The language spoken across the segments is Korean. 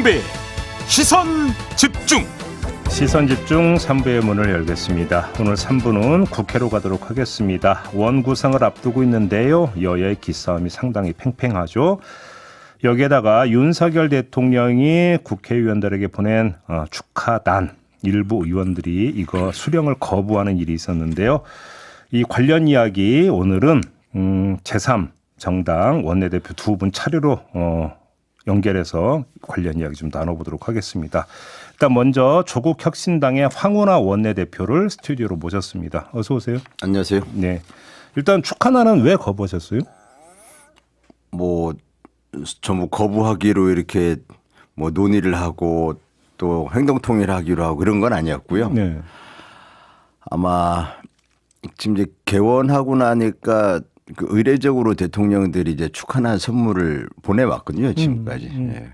김종배 시선 집중. 시선 집중 3부의 문을 열겠습니다. 오늘 3부는 국회로 가도록 하겠습니다. 원구성을 앞두고 있는데요. 여야의 기싸움이 상당히 팽팽하죠. 여기에다가 윤석열 대통령이 국회의원들에게 보낸 축하단, 일부 의원들이 이거 수령을 거부하는 일이 있었는데요. 이 관련 이야기 오늘은 제3정당 원내대표 두 분 차례로 연결해서 관련 이야기 좀 나눠보도록 하겠습니다. 일단 먼저 조국혁신당의 황운하 원내대표를 스튜디오로 모셨습니다. 어서 오세요. 안녕하세요. 네. 일단 축하단은 왜 거부하셨어요? 전부 거부하기로 이렇게 논의를 하고 또 행동통일하기로 하고 그런 건 아니었고요. 네. 아마 지금 이제 개원하고 나니까 그 의례적으로 대통령들이 이제 축하난 선물을 보내왔거든요. 지금까지. 예.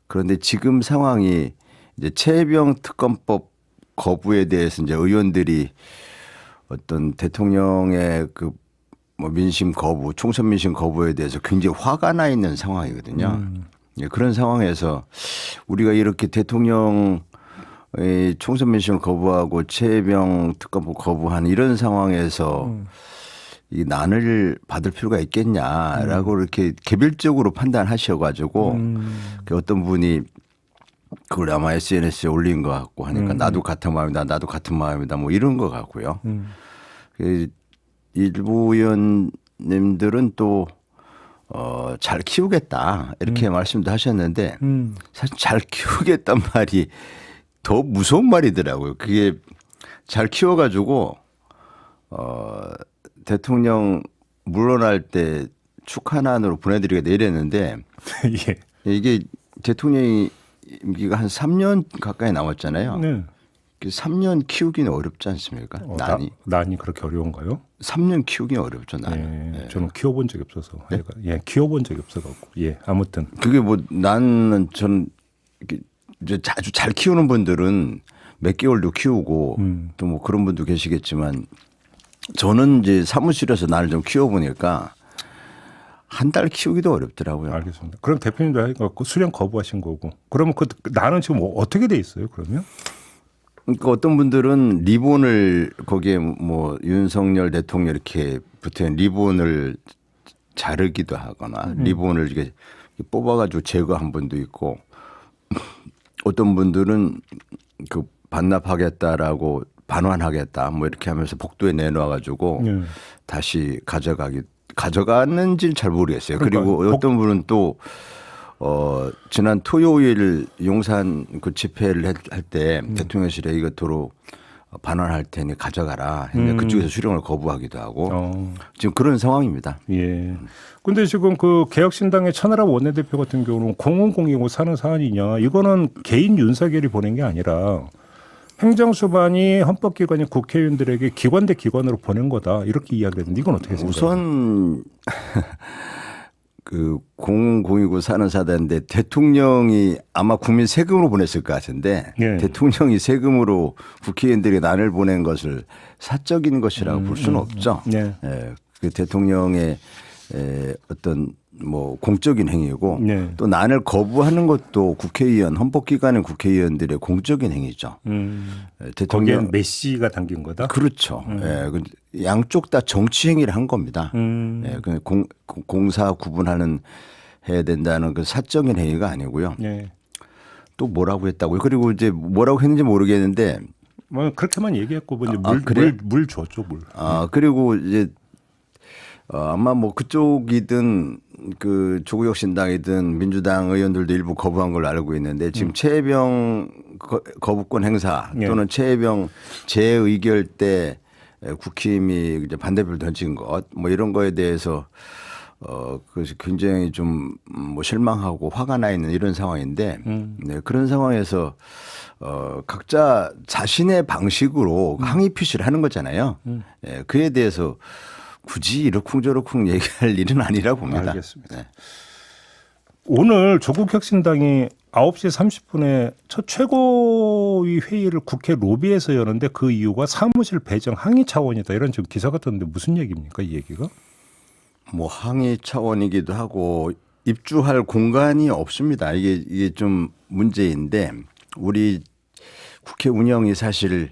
그런데 지금 상황이 이제 최혜병 특검법 거부에 대해서 이제 의원들이 어떤 대통령의 민심 거부, 총선 민심 거부에 대해서 굉장히 화가 나 있는 상황이거든요. 예, 그런 상황에서 우리가 이렇게 대통령의 총선 민심을 거부하고 최혜병 특검법 거부하는 이런 상황에서 이 난을 받을 필요가 있겠냐라고 이렇게 개별적으로 판단하셔가지고 어떤 분이 그걸 아마 SNS에 올린 것 같고 하니까 나도 같은 마음이다, 나도 같은 마음이다, 뭐 이런 것 같고요. 일부 의원님들은 또 잘 키우겠다 이렇게 말씀도 하셨는데 사실 잘 키우겠단 말이 더 무서운 말이더라고요. 그게 잘 키워가지고 대통령 물러날 때 축하난으로 보내드리겠다 이랬는데 예. 이게 대통령이 임기가 한 3년 가까이 남았잖아요. 네. 3년 키우기는 어렵지 않습니까? 난이 그렇게 어려운가요? 3년 키우기 어렵죠. 나는. 예. 저는 키워본 적이 없어서. 네? 예, 키워본 적이 없어갖고. 예, 아무튼. 그게 나는 전 이제 아주 잘 키우는 분들은 몇 개월도 키우고 또 뭐 그런 분도 계시겠지만 저는 이제 사무실에서 나를 좀 키워보니까 한 달 키우기도 어렵더라고요. 알겠습니다. 그럼 대표님도 해갖고 수령 거부하신 거고. 그러면 나는 지금 어떻게 돼 있어요? 그러면? 그러니까 어떤 분들은 리본을 거기에 윤석열 대통령 이렇게 붙은 리본을 자르기도 하거나 리본을 이렇게 뽑아가지고 제거한 분도 있고 어떤 분들은 반납하겠다라고 반환하겠다 뭐 이렇게 하면서 복도에 내놔가지고 다시 가져가는지는 잘 모르겠어요. 그리고 어떤 분은 또 지난 토요일 용산 그 집회를 할 때 대통령실에 이것도로 반환할 테니 가져가라 했는데 그쪽에서 수령을 거부하기도 하고 지금 그런 상황입니다. 예. 근데 지금 그 개혁신당의 천하람 원내대표 같은 경우는 공공공이고 사는 사안이냐 이거는 개인 윤석열이 보낸 게 아니라 행정수반이 헌법기관인 국회의원들에게 기관 대 기관으로 보낸 거다 이렇게 이야기했는데 이건 어떻게 생각하세요? 우선 공공이고 사는 사단인데 대통령이 아마 국민 세금으로 보냈을 것 같은데 대통령이 세금으로 국회의원들이 난을 보낸 것을 사적인 것이라고 볼 수는 없죠. 예, 그 대통령의 어떤 공적인 행위고 또 난을 거부하는 것도 국회의원 헌법기관의 국회의원들의 공적인 행위죠. 거기엔 메시가 담긴 거다. 그렇죠. 예, 양쪽 다 정치 행위를 한 겁니다. 예, 공사 구분하는 해야 된다는 그 사적인 행위가 아니고요. 또 뭐라고 했다고요? 그리고 이제 뭐라고 했는지 모르겠는데 그렇게만 얘기했고 물 줬죠 물. 그리고 이제 아마 그쪽이든 그 조국혁신당이든 민주당 의원들도 일부 거부한 걸로 알고 있는데 지금 최혜병 거부권 행사 또는 최혜병 재의결 때 국힘이 이제 반대표를 던진 것 이런 거에 대해서 그것이 굉장히 좀 실망하고 화가 나 있는 이런 상황인데 그런 상황에서 각자 자신의 방식으로 항의 표시를 하는 거잖아요. 그에 대해서 굳이 이러쿵저러쿵 얘기할 일은 아니라고 봅니다. 알겠습니다. 오늘 조국혁신당이 9시 30분에 첫 최고위 회의를 국회 로비에서 여는데 그 이유가 사무실 배정 항의 차원이다. 이런 지금 기사가 떴는데 무슨 얘기입니까? 이 얘기가? 항의 차원이기도 하고 입주할 공간이 없습니다. 이게 좀 문제인데 우리 국회 운영이 사실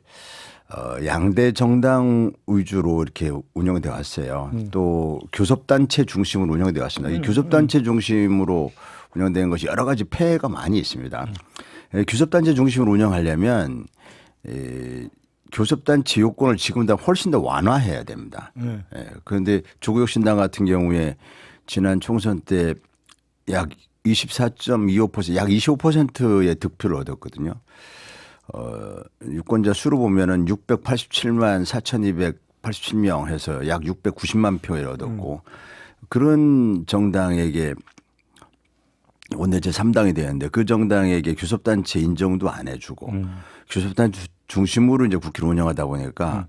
양대 정당 위주로 이렇게 운영이 되어 왔어요. 또 교섭단체 중심으로 운영이 되어 왔습니다. 이 교섭단체 중심으로 운영된 것이 여러 가지 폐해가 많이 있습니다. 교섭단체 중심으로 운영하려면 교섭단체 요건을 지금보다 훨씬 더 완화해야 됩니다. 그런데 조국혁신당 같은 경우에 지난 총선 때 약 24.25%, 약 25%의 득표를 얻었거든요. 유권자 수로 보면은 687만 4,287명 해서 약 690만 표를 얻었고 그런 정당에게 원내제 3당이 되었는데 그 정당에게 교섭단체 인정도 안 해주고 교섭단체 중심으로 이제 국회를 운영하다 보니까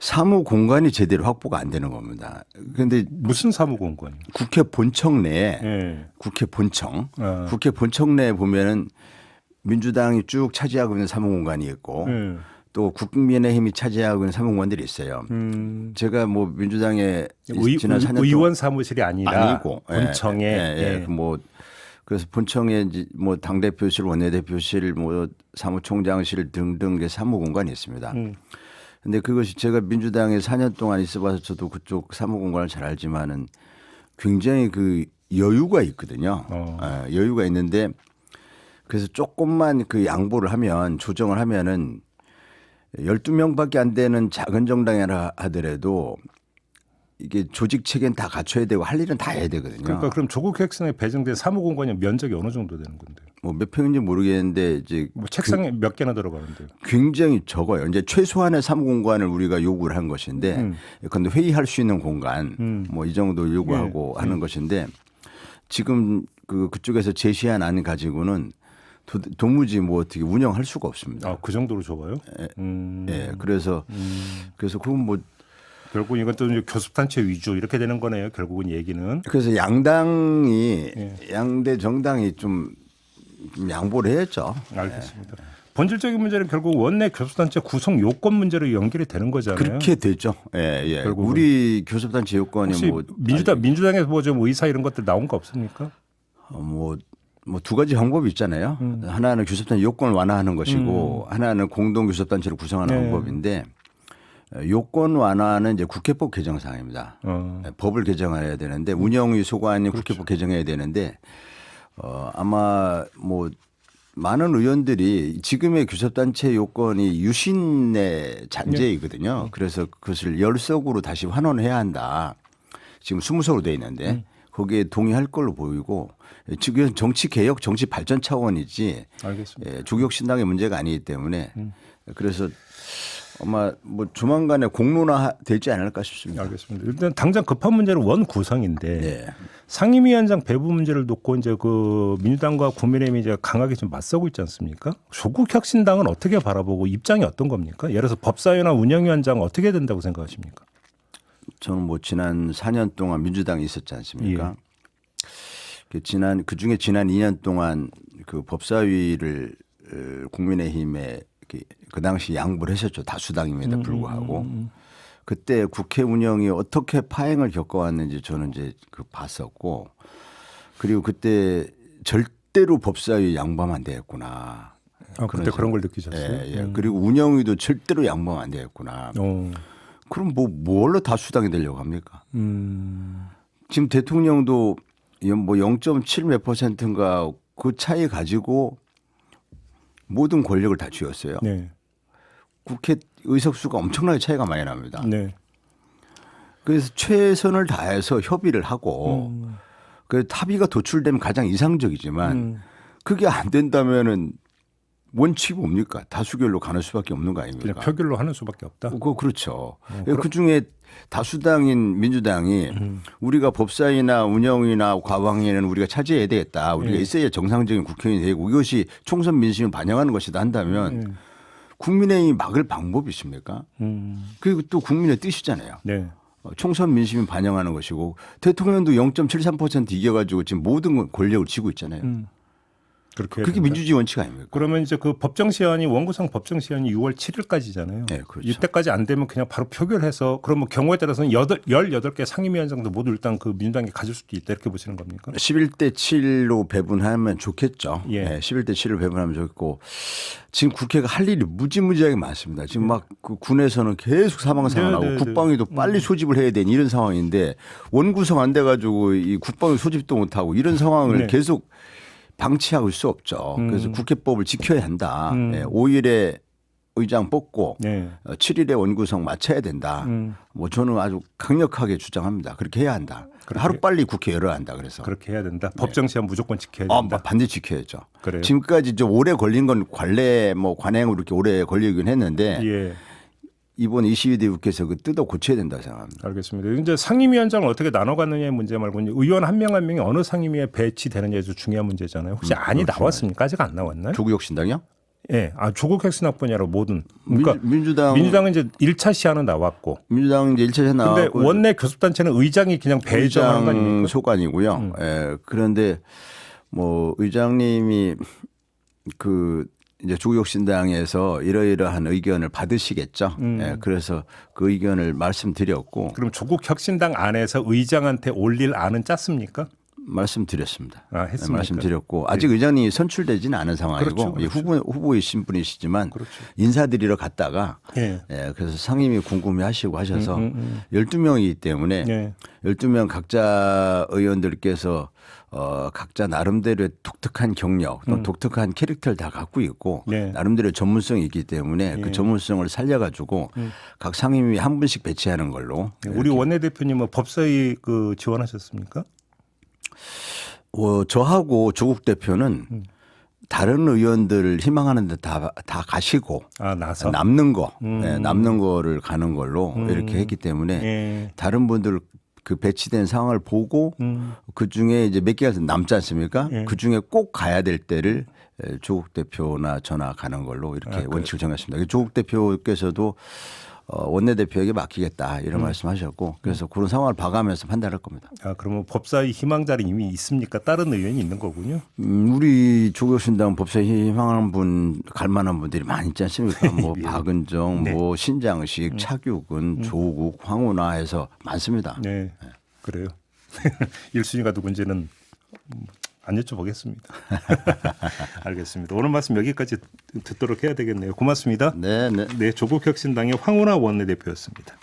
사무 공간이 제대로 확보가 안 되는 겁니다. 그런데 무슨 사무공간이요? 국회 본청 내에 예. 국회 본청, 국회 본청 내에 보면은 민주당이 쭉 차지하고 있는 사무공간이 있고 또 국민의힘이 차지하고 있는 사무공간들이 있어요. 제가 뭐 민주당의 지난 4년 의원 사무실이 아니고 예, 본청에 예. 뭐 그래서 본청에 뭐 당 대표실, 원내대표실, 뭐 사무총장실 등등 사무공간이 있습니다. 근데 그것이 제가 민주당에 4년 동안 있어봐서 저도 그쪽 사무공간을 잘 알지만은 굉장히 그 여유가 있거든요. 예, 여유가 있는데 그래서 조금만 그 양보를 하면 조정을 하면은 12명밖에 안 되는 작은 정당이라 하더라도 이게 조직 체계는 다 갖춰야 되고 할 일은 다 해야 되거든요. 그러니까 그럼 조국 혁신에 배정된 사무공간의 면적이 어느 정도 되는 건데요? 뭐 몇 평인지 모르겠는데 이제 뭐 책상에 몇 개나 들어가는데요? 굉장히 적어요. 이제 최소한의 사무공간을 우리가 요구를 한 것인데 근데 회의할 수 있는 공간 뭐 이 정도 요구하고 하는 것인데 지금 그쪽에서 제시한 안 가지고는 도무지 뭐 어떻게 운영할 수가 없습니다. 아, 그 정도로 적어요? 예, 그래서 그건 뭐 결국 이건 또 이제 교섭단체 위주 이렇게 되는 거네요. 결국은 얘기는. 그래서 양당이 양대 정당이 좀 양보를 해야죠. 알겠습니다. 본질적인 문제는 결국 원내 교섭단체 구성 요건 문제로 연결이 되는 거잖아요. 그렇게 되죠. 예. 결국은. 우리 교섭단체 요건이 혹시 뭐 민주당에서 뭐 좀 의사 이런 것들 나온 거 없습니까? 뭐 두 가지 방법이 있잖아요. 하나는 교섭단체 요건을 완화하는 것이고 하나는 공동 교섭단체를 구성하는 방법인데 요건 완화는 이제 국회법 개정 사항입니다. 법을 개정해야 되는데 운영위 소관이 국회법 개정해야 되는데 아마 뭐 많은 의원들이 지금의 교섭단체 요건이 유신의 잔재이거든요. 그래서 그것을 열석으로 다시 환원해야 한다. 지금 20석으로 돼 있는데 거기에 동의할 걸로 보이고 지금 정치 개혁, 정치 발전 차원이지 알겠습니다. 조국혁신당의 문제가 아니기 때문에 그래서 아마 뭐 조만간에 공론화 되지 않을까 싶습니다. 알겠습니다. 일단 당장 급한 문제는 원 구성인데 네. 상임위원장 배부 문제를 놓고 이제 그 민주당과 국민의힘이 이제 강하게 좀 맞서고 있지 않습니까? 조국 혁신당은 어떻게 바라보고 입장이 어떤 겁니까? 예를 들어서 법사위나 운영위원장 어떻게 된다고 생각하십니까? 저는 뭐 지난 4년 동안 민주당에 있었지 않습니까? 그중에 지난 2년 동안 그 법사위를 국민의힘에 그 당시 양보를 했었죠. 다수당임에도 불구하고. 그때 국회 운영이 어떻게 파행을 겪어왔는지 저는 이제 봤었고 그리고 그때 절대로 법사위 양보하면 안 되겠구나. 그때 그런 걸 느끼셨어요? 예. 그리고 운영위도 절대로 양보하면 안 되겠구나. 그럼 뭘로 다수당이 되려고 합니까? 지금 대통령도 뭐 0.7 몇 %인가 그 차이 가지고 모든 권력을 다 쥐었어요. 네. 국회 의석수가 엄청나게 차이가 많이 납니다. 네. 그래서 최선을 다해서 협의를 하고 그 합의가 도출되면 가장 이상적이지만 그게 안 된다면은 원칙이 뭡니까? 다수결로 가는 수밖에 없는 거 아닙니까? 그냥 표결로 하는 수밖에 없다. 그렇죠. 그 중에 다수당인 민주당이 우리가 법사위나 운영위나 과방위는 우리가 차지해야 되겠다. 우리가 있어야 정상적인 국회의원이 되고 이것이 총선 민심을 반영하는 것이다 한다면 국민의힘이 막을 방법이 있습니까? 그리고 또 국민의 뜻이잖아요. 네. 총선 민심을 반영하는 것이고 대통령도 0.73% 이겨가지고 지금 모든 권력을 쥐고 있잖아요. 그렇게 해야 그게 된다. 민주주의 원칙 아닙니까? 그러면 이제 그 법정 시한이 원구성 법정 시한이 6월 7일까지잖아요. 네, 그렇죠. 이때까지 안 되면 그냥 바로 표결해서 그러면 경우에 따라서는 18개 상임위원장도 모두 일단 그 민주당이 가질 수도 있다 이렇게 보시는 겁니까? 11대 7로 배분하면 좋겠죠. 예. 네, 11대 7로 배분하면 좋겠고 지금 국회가 할 일이 무지무지하게 많습니다. 지금 막 그 군에서는 계속 사망사고나고 네, 네, 네. 국방위도 빨리 소집을 해야 되는 이런 상황인데 원구성 안 돼가지고 이 국방위 소집도 못하고 이런 상황을 네. 계속 방치하고 있을 수 없죠. 그래서 국회법을 지켜야 한다. 5일에 의장 뽑고 네. 7일에 원구성 마쳐야 된다. 뭐 저는 아주 강력하게 주장합니다. 그렇게 해야 한다. 하루 빨리 국회 열어야 한다. 그래서 그렇게 해야 된다. 법정 시한 무조건 지켜야 된다. 반드시 지켜야죠. 그래요? 지금까지 저 오래 걸린 건 관례 뭐 관행으로 이렇게 오래 걸리긴 했는데 예. 이번 22대 국회에서 그 뜯어 고쳐야 된다고 생각합니다. 알겠습니다. 이제 상임위원장을 어떻게 나눠 갖느냐의 문제 말고 이제 의원 한 명 한 명이 어느 상임위에 배치되느냐에서 중요한 문제잖아요. 혹시 안이 나왔습니까? 아직 안 나왔나요? 조국혁신당이요? 예. 조국 혁신학번이 아니라 뭐든. 그러니까 민주당은 이제 1차 시한은 나왔고. 민주당 이제 1차에 근데 나왔고 원내 교섭단체는 의장이 그냥 배정하는 거 의장 아닙니까? 소관이고요. 예. 그런데 뭐 의장님이 그 이제 조국혁신당에서 이러이러한 의견을 받으시겠죠. 예. 그래서 그 의견을 말씀드렸고 그럼 조국 혁신당 안에서 의장한테 올릴 안은 짰습니까? 말씀드렸습니다. 했습니까? 말씀드렸고 아직 의장이 선출되지는 않은 상황이고 그렇죠, 그렇죠. 후보이신 분이시지만 그렇죠. 인사드리러 갔다가 예. 그래서 상임위 궁금해하시고 하셔서 12명이기 때문에 예. 12명 각자 의원들께서 각자 나름대로의 독특한 경력 또 독특한 캐릭터를 다 갖고 있고 네. 나름대로 전문성이 있기 때문에 그 전문성을 살려가지고 각 상임위 한 분씩 배치하는 걸로 우리 원내대표님은 법사위 그 지원하셨습니까? 저하고 조국 대표는 다른 의원들을 희망하는데 다 가시고 나서 남는 거 남는 거를 가는 걸로 이렇게 했기 때문에 예. 다른 분들 그 배치된 상황을 보고 그 중에 이제 몇 개가 남지 않습니까? 그 중에 꼭 가야 될 때를 조국 대표나 저나 가는 걸로 이렇게 원칙을 정했습니다. 조국 대표께서도 원내대표에게 맡기겠다 이런 말씀하셨고 그래서 그런 상황을 봐가면서 판단할 겁니다. 그러면 법사위 희망자는 이미 있습니까? 다른 의원이 있는 거군요. 우리 조국혁신당 법사위 희망하는 분, 갈만한 분들이 많이 있지 않습니까? 뭐 예. 박은정, 네. 뭐 신장식, 차규근, 조국, 황운하 해서 많습니다. 네, 그래요. 1순위가 누군지는 안 여쭤보겠습니다. 알겠습니다. 오늘 말씀 여기까지 듣도록 해야 되겠네요. 고맙습니다. 네, 네. 네, 조국혁신당의 황운하 원내대표였습니다.